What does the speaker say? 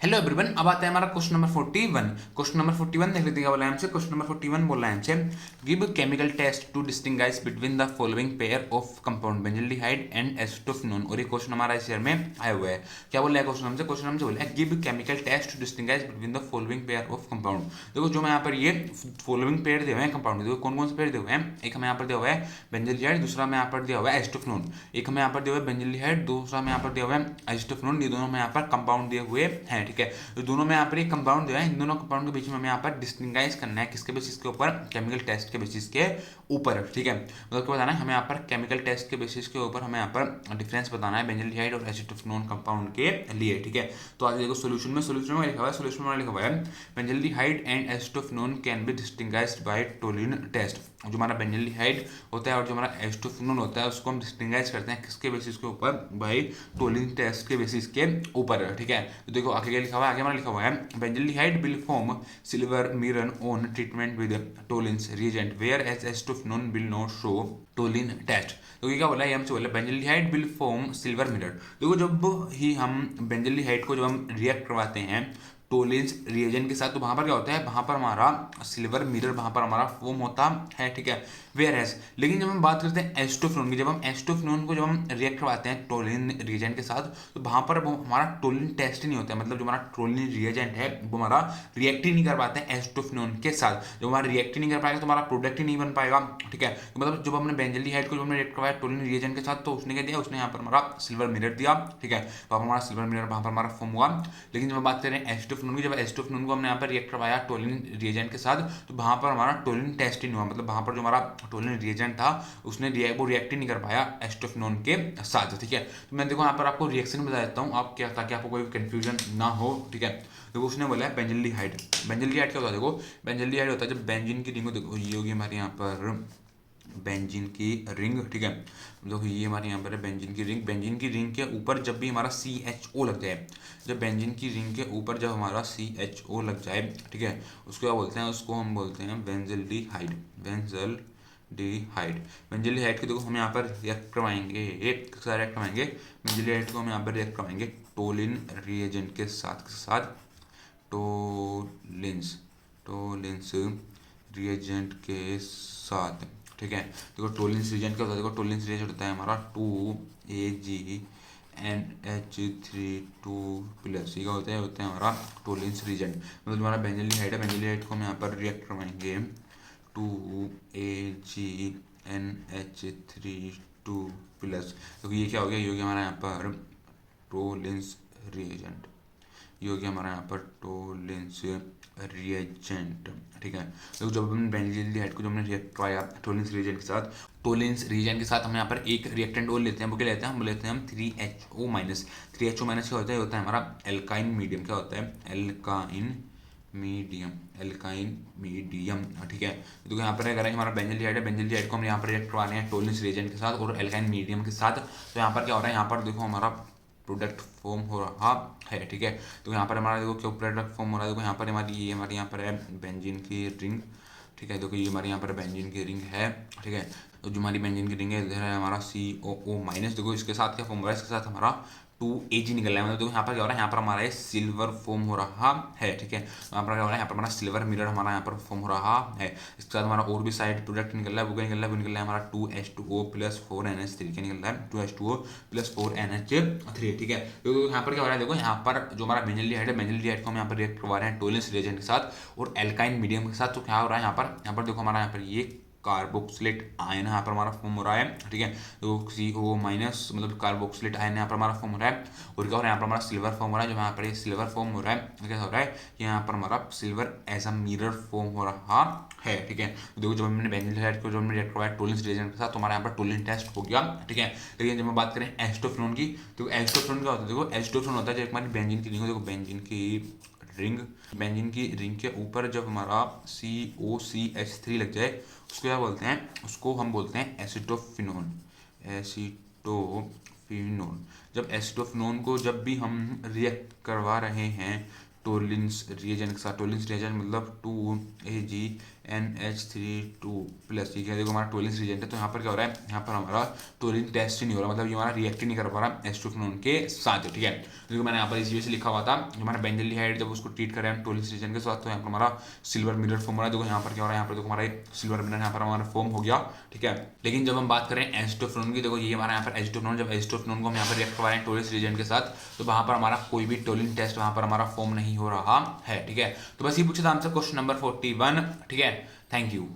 Hello everyone, अब आता है हमारा क्वेश्चन नंबर 41। क्वेश्चन नंबर 41 देख लेते हैं क्या बोला है हमसे। क्वेश्चन नंबर 41 बोल रहा है हमसे, give chemical test to distinguish between the following pair of compound benzaldehyde and acetophenone. और ये क्वेश्चन हमारा इस ईयर में आया हुआ है। क्या बोल रहा है क्वेश्चन हमसे? क्वेश्चन हमसे बोला है give chemical test to distinguish between the following pair of compound. देखो जो मैं यहाँ पर ये फॉलोइंग पेयर दिए हुए हैं कंपाउंड, देखो कौन कौन से पेयर दिए हुए हैं। एक हमें यहाँ पर दिया हुआ है बेंजल्डिहाइड, दूसरा हमें यहाँ पर दिया हुआ है एसिटोफिनोन। एक हमें यहाँ पर दिया हुआ है बेंजल्डिहाइड, दूसरा हमें यहाँ पर दिया हुआ है एसिटोफिनोन। ये दोनों हमें यहाँ पर कंपाउंड दिए हुए हैं, ठीक है। तो दोनों में यहाँ पर एक कंपाउंड जो है, इन दोनों कंपाउंड के बीच में हमें यहाँ पर डिस्टिंग्विश करना है, किसके बेसिस के ऊपर? केमिकल टेस्ट के बेसिस के ऊपर, ठीक है। मतलब क्या बताना है हमें यहाँ पर? केमिकल टेस्ट के बेसिस के ऊपर हमें यहाँ पर डिफरेंस बताना है बेंजल्डिहाइड और एसिटोफिनोन कंपाउंड के लिए, ठीक है। तो आज देखो सोल्यूशन में लिखा हुआ है, सोल्यूशन में लिखा हुआ है benzaldehyde and acetophenone can be distinguished by Tollen test. जो हमारा बेंजल्डिहाइड होता है और जो हमारा एसिटोफिनोन होता है उसको हम डिस्टिंग्विश करते हैं किसके बेसिस के ऊपर? बाय टोलिन टेस्ट के बेसिस के ऊपर, ठीक है। तो देखो आगे क्या लिखा हुआ है, आगे हमारा लिखा हुआ है benzaldehyde will form silver mirror on treatment with Tolin's reagent whereas acetophenone will not show Tolin test। तो ये क्या बोला है? ये हमसे बोला benzaldehyde will form silver mirror. देखो जब ही हम बेंजल्डिहाइड को जब हम रिएक्ट करवाते हैं टोलिन्स रिएजेंट के साथ, तो वहां पर क्या होता है? वहां पर हमारा सिल्वर मिरर वहां पर हमारा फॉर्म होता है, ठीक है। वेयर एज लेकिन जब हम बात करते हैं एस्टोफिनोन की, जब हम एस्टोफिनोन को जब हम रिएक्ट करवाते हैं टोलिन रिएजेंट के साथ, तो वहां पर वो हमारा टोलिन टेस्ट ही नहीं होता है। मतलब जो हमारा टोलिन रिएजेंट है वो हमारा रिएक्ट ही नहीं कर पाते हैं एस्टोफिनोन के साथ। जब हमारा रिएक्ट ही नहीं कर पाएगा तो हमारा प्रोडक्ट ही नहीं बन पाएगा, ठीक है। तो मतलब जब हमने बेंजल्डिहाइड को जब हमने रिएक्ट करवाया टोलिन रिएजेंट के साथ, तो उसने क्या दिया? उसने यहाँ पर हमारा सिल्वर मिरर दिया, ठीक है। तो हमारा सिल्वर मिरर वहां पर हमारा फॉर्म हुआ। लेकिन जब हम बात करें एस्टोफिनोन की, जब एस्टोफिनोन को हमने यहाँ पर रिएक्ट करवाया टोलिन रिएजेंट के साथ, तो वहां पर हमारा टोलिन टेस्ट ही नहीं हुआ। मतलब वहां पर जो हमारा टोलिन रिएजेंट था उसने वो रिएक्ट ही नहीं कर पाया एस्टोफिनोन के साथ, ठीक है। तो मैं देखो यहाँ पर आपको रिएक्शन बता देता हूँ आप क्या, ताकि आपको कोई कंफ्यूजन ना हो, ठीक है। देखो उसने बोला है बेंजल्डिहाइड। बेंजल्डिहाइड क्या होता है? देखो बेंजल्डिहाइड होता है जब बेंजीन की रिंग, देखो ये होगी हमारे यहाँ पर बेंजीन की रिंग, ठीक है। देखो ये हमारे यहाँ पर है बेंजीन की रिंग। बेंजीन की रिंग के ऊपर जब भी हमारा CHO लग जाए, जब बेंजीन की रिंग के ऊपर जब हमारा CHO लग जाए, ठीक है, उसको क्या बोलते हैं? उसको हम बोलते हैं बेंजल्डिहाइड। बेंजल्डिहाइड बेंजल्डिहाइड को देखो हम यहाँ पर रिएक्ट करवाएंगे, एक सारा रिएक्ट करवाएंगे। बेंजल्डिहाइड को हम यहाँ पर रिएक्ट करवाएंगे टोलिन रिएजेंट के साथ टोलिन्स टोलिन्स रिएजेंट के साथ, ठीक है। देखो टोलिन्स रिएजेंट क्या होता है? देखो टोलिन्स रिएजेंट होता है हमारा 2AgNH3 प्लस। ये क्या होता है हमारा टोलिन्स रिएजेंट। मतलब हमारा बेंजल्डिहाइड है, बेंजल्डिहाइड को हम यहाँ पर रिएक्ट करवाएंगे 2AgNH3 प्लस। तो ये क्या हो गया? ये हो गया हमारा यहाँ पर टोलिन्स रिएजेंट। ये हो गया हमारा यहाँ पर टोलिन्स रिएजेंट, ठीक है। तो जब हमने बेंजल्डिहाइड को जब हमने रिएक्ट करवाया टोलिन्स रिएजेंट के साथ, टोलिन्स रिएजेंट के साथ हम यहाँ पर एक रिएक्टेंट और लेते हैं। वो क्या लेते हैं? हम लेते हैं हम 3HO माइनस। 3HO माइनस क्या होता है? होता है हमारा एल्काइन मीडियम। क्या होता है? एल्काइन मीडियम, ठीक है। तो यहाँ पर अगर हमारा बेंजल्डिहाइड है, बेंजल्डिहाइड को हम यहाँ पर रिएक्ट करवा रहे हैं टोलिन्स रिएजेंट के साथ और एल्काइन मीडियम के साथ। तो यहाँ पर क्या हो रहा है? यहाँ पर देखो हमारा प्रोडक्ट फॉर्म हो रहा है, ठीक है। तो यहाँ पर हमारा देखो क्या प्रोडक्ट फॉर्म हो रहा है? देखो यहाँ पर हमारी यहाँ पर है बेंजीन की रिंग, ठीक है। देखो ये हमारे यहाँ पर बेंजीन की रिंग है, ठीक है। तो जो हमारी बेंजीन की रिंग है इधर है हमारा COO माइनस। देखो इसके साथ क्या फॉर्म हो रहा है? इसके साथ हमारा 2Ag निकल रहा है। मतलब देखो यहाँ पर क्या हो रहा है? यहाँ पर हमारा सिल्वर फॉर्म हो रहा है, ठीक है। तो यहाँ पर क्या हो रहा है? यहाँ पर हमारा सिल्वर मिरर हमारा यहाँ पर फॉर्म हो रहा है। इसके साथ हमारा और भी साइड प्रोडक्ट निकल रहा है। वो क्या निकल रहा है? वो निकल रहा है हमारा 2H2O प्लस 4NH3 क्या निकल रहा है? 2H2O प्लस 4NH3, ठीक है। तो यहाँ पर क्या हो रहा है? देखो यहाँ पर जो हमारा बेंजल्डिहाइड है, बेंजल्डिहाइड को हम यहाँ पर रिएक्ट करवा रहे हैं टोलिन्स रिएजेंट के साथ और एल्काइन मीडियम के साथ। तो क्या हो रहा है? यहाँ पर देखो हमारा यहाँ पर ये कार्बोक्सिलेट आयन यहाँ पर हमारा फॉर्म हो रहा है, ठीक है। तो CO माइनस मतलब कार्बोक्सिलेट आयन यहाँ पर हमारा फॉर्म हो रहा है। और क्या हो रहा है? यहाँ पर हमारा सिल्वर फॉर्म हो रहा है। जो यहाँ पर सिल्वर फॉर्म हो रहा है, क्या हो रहा है? यहाँ पर हमारा silver as a mirror form हो रहा है, ठीक है। तो देखो जब हमने बेंजल्डिहाइड को जब हमने रिएक्ट करवाया टोलिन्स रिएजेंट के साथ, तो हमारा यहाँ पर टोलिन टेस्ट हो गया, ठीक है। लेकिन जब हम बात करें एस्टोफिनोन की, तो एस्टोफिनोन क्या होता है? देखो एस्टोफिनोन होता है जब हमारी बेंजीन की रिंग हो, देखो बेंजीन की रिंग के ऊपर जब हमारा COCH3 लग जाए, उसको क्या बोलते हैं? उसको हम बोलते हैं एसिटोफिनोन। एसिटोफिनोन। जब एसिटोफिनोन को जब भी हम रिएक्ट करवा रहे हैं टोलिन्स रिएजेंट के साथ, टोलिन्स रिएजेंट मतलब 2Ag NH3 प्लस, ठीक है। देखो हमारा टोलिन रिएजेंट है, तो यहाँ पर क्या हो रहा है, यहाँ पर हमारा टोलिन टेस्ट ही नहीं हो रहा, मतलब ये हमारा रिएक्ट ही नहीं कर पा रहा एस्टोफिनोन के साथ, ठीक है। देखो मैंने यहाँ पर इसी वजह से लिखा हुआ था, हमारा बेंजल्डिहाइड जब उसको ट्रीट करें टोलिन रिएजेंट के साथ, तो यहाँ पर हमारा सिल्वर मिरर फॉर्म हो रहा है। देखो यहाँ पर क्या हो रहा है, यहाँ पर देखो हमारा सिल्वर मिरर यहाँ पर हमारा फॉर्म हो गया, ठीक है। लेकिन जब हम बात करें एस्टोफिनोन की, देखो ये हमारा यहाँ पर एस्टोफिनोन, जब एस्टोफिनोन को हम यहाँ पर रिएक्ट करवा रहे हैं टोलिन रिएजेंट के साथ, तो वहाँ पर हमारा कोई भी टोलिन टेस्ट वहाँ पर हमारा फॉर्म नहीं हो रहा है, ठीक है। तो बस ये पूछा था हमसे क्वेश्चन नंबर 41, ठीक है। Thank you.